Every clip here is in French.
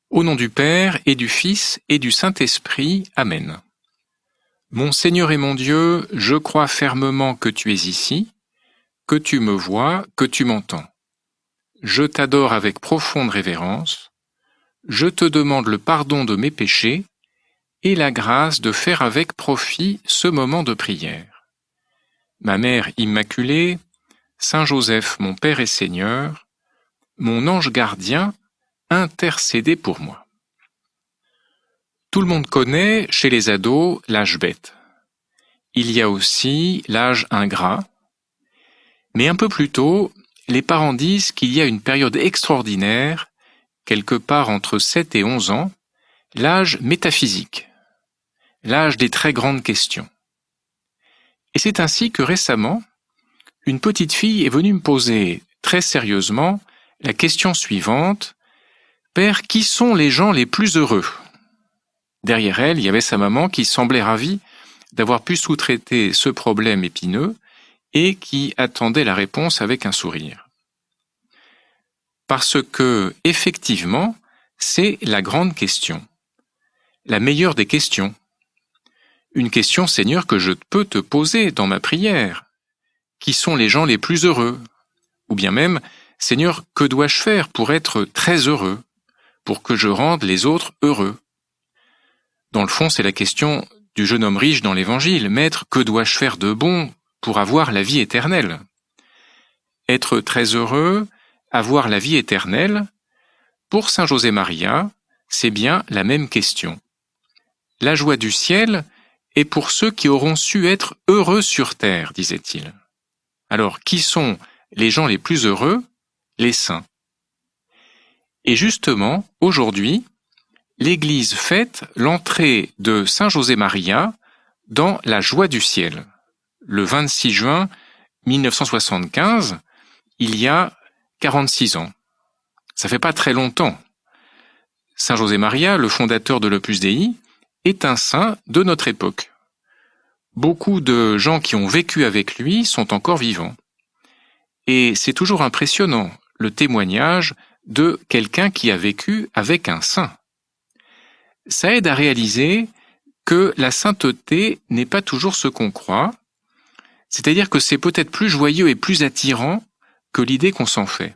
Au nom du Père et du Fils et du Saint-Esprit. Amen. Mon Seigneur et mon Dieu, je crois fermement que tu es ici, que tu me vois, que tu m'entends. Je t'adore avec profonde révérence. Je te demande le pardon de mes péchés et la grâce de faire avec profit ce moment de prière. Ma Mère Immaculée, Saint Joseph, mon Père et Seigneur, mon ange gardien, intercédez pour moi. Tout le monde connaît, chez les ados, l'âge bête. Il y a aussi l'âge ingrat. Mais un peu plus tôt, les parents disent qu'il y a une période extraordinaire, quelque part entre 7 et 11 ans, l'âge métaphysique, l'âge des très grandes questions. Et c'est ainsi que récemment, une petite fille est venue me poser très sérieusement la question suivante: « Père, qui sont les gens les plus heureux ?» Derrière elle, il y avait sa maman qui semblait ravie d'avoir pu sous-traiter ce problème épineux et qui attendait la réponse avec un sourire. Parce que, effectivement, c'est la grande question, la meilleure des questions. Une question, Seigneur, que je peux te poser dans ma prière. Qui sont les gens les plus heureux? Ou bien même, Seigneur, que dois-je faire pour être très heureux, pour que je rende les autres heureux? Dans le fond, c'est la question du jeune homme riche dans l'Évangile. Maître, que dois-je faire de bon pour avoir la vie éternelle? Être très heureux, avoir la vie éternelle, pour Saint José Maria, c'est bien la même question. La joie du ciel est pour ceux qui auront su être heureux sur terre, disait-il. Alors, qui sont les gens les plus heureux? Les saints. Et justement, aujourd'hui, l'Église fête l'entrée de Saint José Maria dans la joie du ciel. Le 26 juin 1975, il y a 46 ans. Ça fait pas très longtemps. Saint José Maria, le fondateur de l'Opus Dei, est un saint de notre époque. Beaucoup de gens qui ont vécu avec lui sont encore vivants. Et c'est toujours impressionnant, le témoignage de quelqu'un qui a vécu avec un saint. Ça aide à réaliser que la sainteté n'est pas toujours ce qu'on croit, c'est-à-dire que c'est peut-être plus joyeux et plus attirant que l'idée qu'on s'en fait.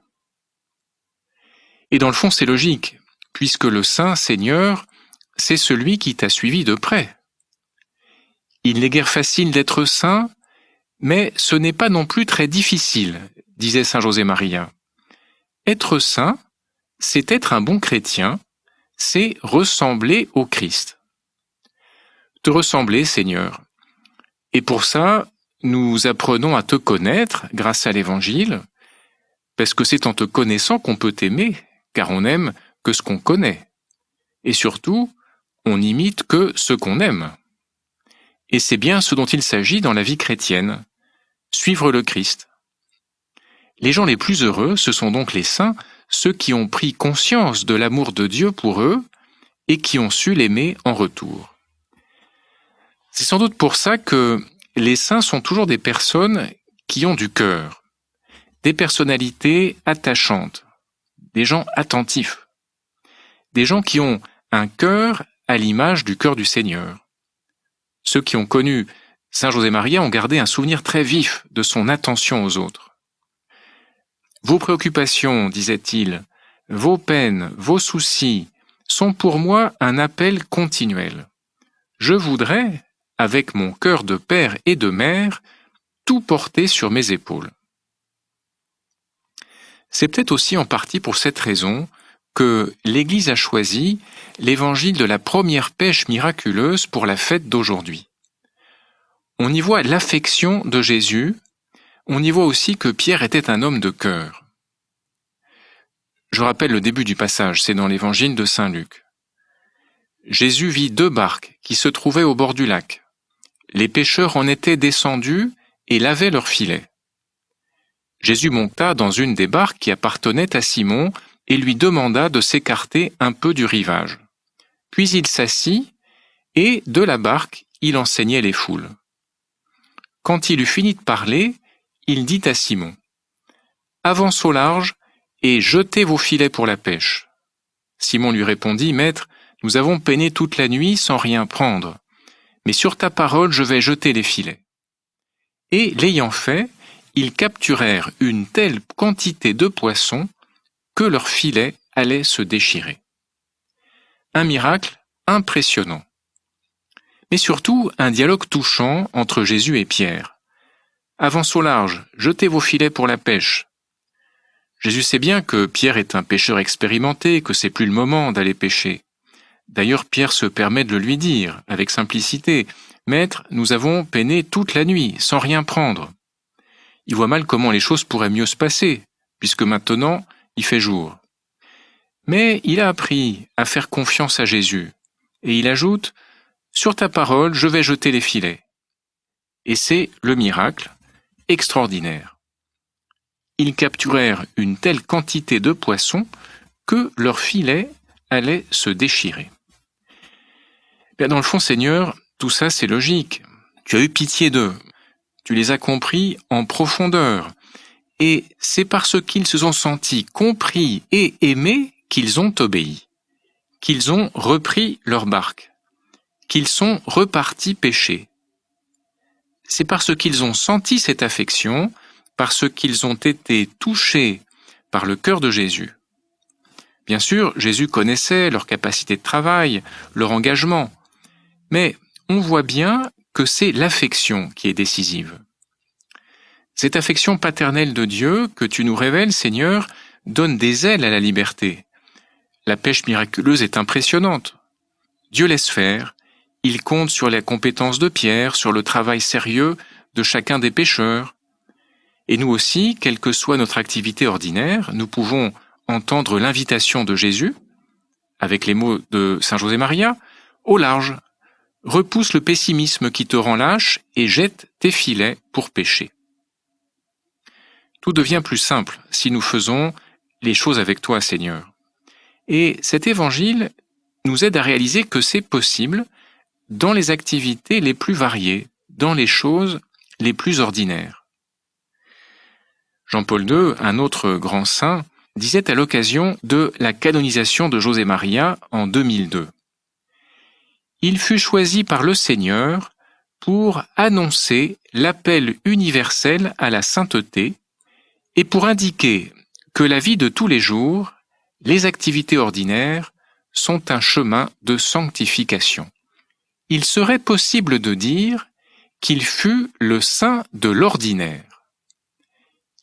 Et dans le fond, c'est logique, puisque le Saint Seigneur, c'est celui qui t'a suivi de près. Il n'est guère facile d'être saint, mais ce n'est pas non plus très difficile, disait Saint José Maria. Être saint, c'est être un bon chrétien, c'est ressembler au Christ. Te ressembler, Seigneur. Et pour ça, nous apprenons à te connaître grâce à l'Évangile, parce que c'est en te connaissant qu'on peut t'aimer, car on n'aime que ce qu'on connaît. Et surtout, on n'imite que ce qu'on aime. Et c'est bien ce dont il s'agit dans la vie chrétienne, suivre le Christ. Les gens les plus heureux, ce sont donc les saints, ceux qui ont pris conscience de l'amour de Dieu pour eux et qui ont su l'aimer en retour. C'est sans doute pour ça que les saints sont toujours des personnes qui ont du cœur, des personnalités attachantes, des gens attentifs, des gens qui ont un cœur à l'image du cœur du Seigneur. Ceux qui ont connu Saint José Maria ont gardé un souvenir très vif de son attention aux autres. Vos préoccupations, disait-il, vos peines, vos soucis sont pour moi un appel continuel. Je voudrais, avec mon cœur de père et de mère, tout porter sur mes épaules. C'est peut-être aussi en partie pour cette raison que l'Église a choisi l'évangile de la première pêche miraculeuse pour la fête d'aujourd'hui. On y voit l'affection de Jésus, on y voit aussi que Pierre était un homme de cœur. Je rappelle le début du passage, c'est dans l'évangile de Saint Luc. Jésus vit 2 barques qui se trouvaient au bord du lac. Les pêcheurs en étaient descendus et lavaient leurs filets. Jésus monta dans une des barques qui appartenait à Simon et lui demanda de s'écarter un peu du rivage. Puis il s'assit et, de la barque, il enseignait les foules. Quand il eut fini de parler, il dit à Simon : « Avance au large et jetez vos filets pour la pêche. » Simon lui répondit, « Maître, nous avons peiné toute la nuit sans rien prendre, mais sur ta parole je vais jeter les filets. » Et l'ayant fait, ils capturèrent une telle quantité de poissons que leurs filets allaient se déchirer. Un miracle impressionnant. Mais surtout un dialogue touchant entre Jésus et Pierre. « Avance au large, jetez vos filets pour la pêche. » Jésus sait bien que Pierre est un pêcheur expérimenté, que c'est plus le moment d'aller pêcher. D'ailleurs, Pierre se permet de le lui dire, avec simplicité, « Maître, nous avons peiné toute la nuit, sans rien prendre. » Il voit mal comment les choses pourraient mieux se passer, puisque maintenant, il fait jour. Mais il a appris à faire confiance à Jésus, et il ajoute, « Sur ta parole, je vais jeter les filets. » Et c'est le miracle extraordinaire. Ils capturèrent une telle quantité de poissons que leurs filets allaient se déchirer. Bien, dans le fond, Seigneur, tout ça c'est logique. Tu as eu pitié d'eux. Tu les as compris en profondeur. Et c'est parce qu'ils se sont sentis compris et aimés qu'ils ont obéi, qu'ils ont repris leur barque, qu'ils sont repartis pêcher. C'est parce qu'ils ont senti cette affection, parce qu'ils ont été touchés par le cœur de Jésus. Bien sûr, Jésus connaissait leur capacité de travail, leur engagement, mais on voit bien que c'est l'affection qui est décisive. Cette affection paternelle de Dieu que tu nous révèles, Seigneur, donne des ailes à la liberté. La pêche miraculeuse est impressionnante. Dieu laisse faire, il compte sur la compétence de Pierre, sur le travail sérieux de chacun des pêcheurs. Et nous aussi, quelle que soit notre activité ordinaire, nous pouvons entendre l'invitation de Jésus, avec les mots de Saint José Maria, au large. Repousse le pessimisme qui te rend lâche et jette tes filets pour pêcher. Tout devient plus simple si nous faisons les choses avec toi, Seigneur. Et cet évangile nous aide à réaliser que c'est possible dans les activités les plus variées, dans les choses les plus ordinaires. Jean-Paul II, un autre grand saint, disait à l'occasion de la canonisation de José Maria en 2002. Il fut choisi par le Seigneur pour annoncer l'appel universel à la sainteté et pour indiquer que la vie de tous les jours, les activités ordinaires, sont un chemin de sanctification. Il serait possible de dire qu'il fut le saint de l'ordinaire.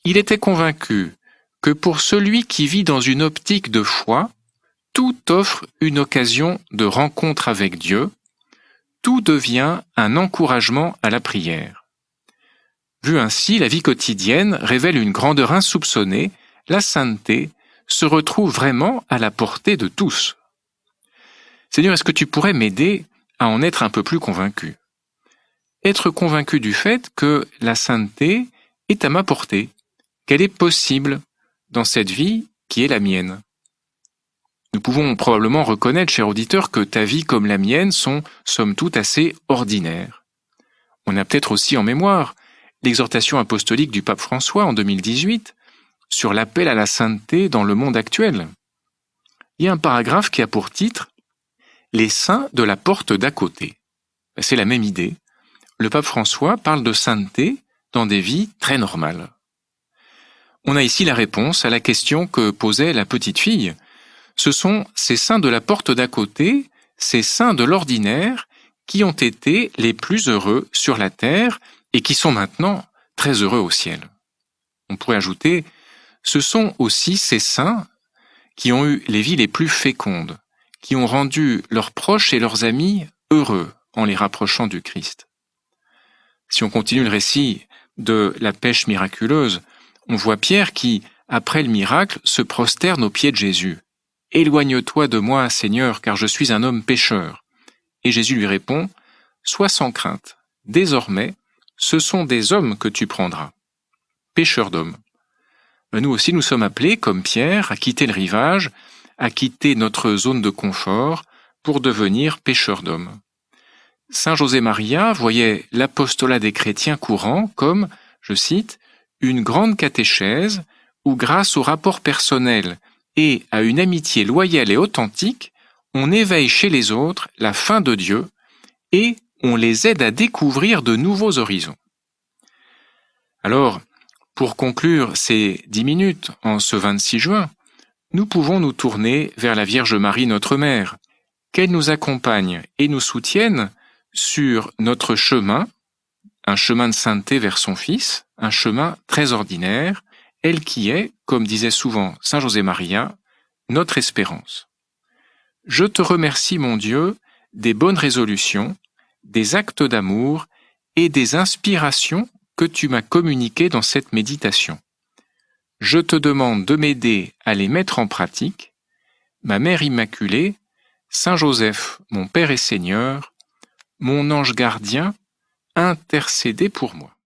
Il était convaincu que pour celui qui vit dans une optique de foi, tout offre une occasion de rencontre avec Dieu, tout devient un encouragement à la prière. Vu ainsi, la vie quotidienne révèle une grandeur insoupçonnée, la sainteté se retrouve vraiment à la portée de tous. Seigneur, est-ce que tu pourrais m'aider à en être un peu plus convaincu? Être convaincu du fait que la sainteté est à ma portée, qu'elle est possible dans cette vie qui est la mienne. Nous pouvons probablement reconnaître, cher auditeur, que ta vie comme la mienne sont, somme toute, assez ordinaires. On a peut-être aussi en mémoire l'exhortation apostolique du pape François en 2018 sur l'appel à la sainteté dans le monde actuel. Il y a un paragraphe qui a pour titre « Les saints de la porte d'à côté ». C'est la même idée. Le pape François parle de sainteté dans des vies très normales. On a ici la réponse à la question que posait la petite fille. Ce sont ces saints de la porte d'à côté, ces saints de l'ordinaire, qui ont été les plus heureux sur la terre et qui sont maintenant très heureux au ciel. On pourrait ajouter, ce sont aussi ces saints qui ont eu les vies les plus fécondes, qui ont rendu leurs proches et leurs amis heureux en les rapprochant du Christ. Si on continue le récit de la pêche miraculeuse, on voit Pierre qui, après le miracle, se prosterne aux pieds de Jésus. « Éloigne-toi de moi, Seigneur, car je suis un homme pécheur. » Et Jésus lui répond, « Sois sans crainte, désormais, ce sont des hommes que tu prendras. » Pécheurs d'hommes. Nous aussi, nous sommes appelés, comme Pierre, à quitter le rivage, à quitter notre zone de confort pour devenir pécheurs d'hommes. Saint José Maria voyait l'apostolat des chrétiens courants comme, je cite, une grande catéchèse où, grâce au rapport personnel et à une amitié loyale et authentique, on éveille chez les autres la faim de Dieu et on les aide à découvrir de nouveaux horizons. Alors, pour conclure ces 10 minutes en ce 26 juin, nous pouvons nous tourner vers la Vierge Marie, notre Mère, qu'elle nous accompagne et nous soutienne sur notre chemin, un chemin de sainteté vers son Fils, un chemin très ordinaire, elle qui est, comme disait souvent Saint José Maria, notre espérance. Je te remercie, mon Dieu, des bonnes résolutions, des actes d'amour et des inspirations que tu m'as communiquées dans cette méditation. Je te demande de m'aider à les mettre en pratique. Ma Mère Immaculée, Saint Joseph, mon Père et Seigneur, mon ange gardien, intercédez pour moi.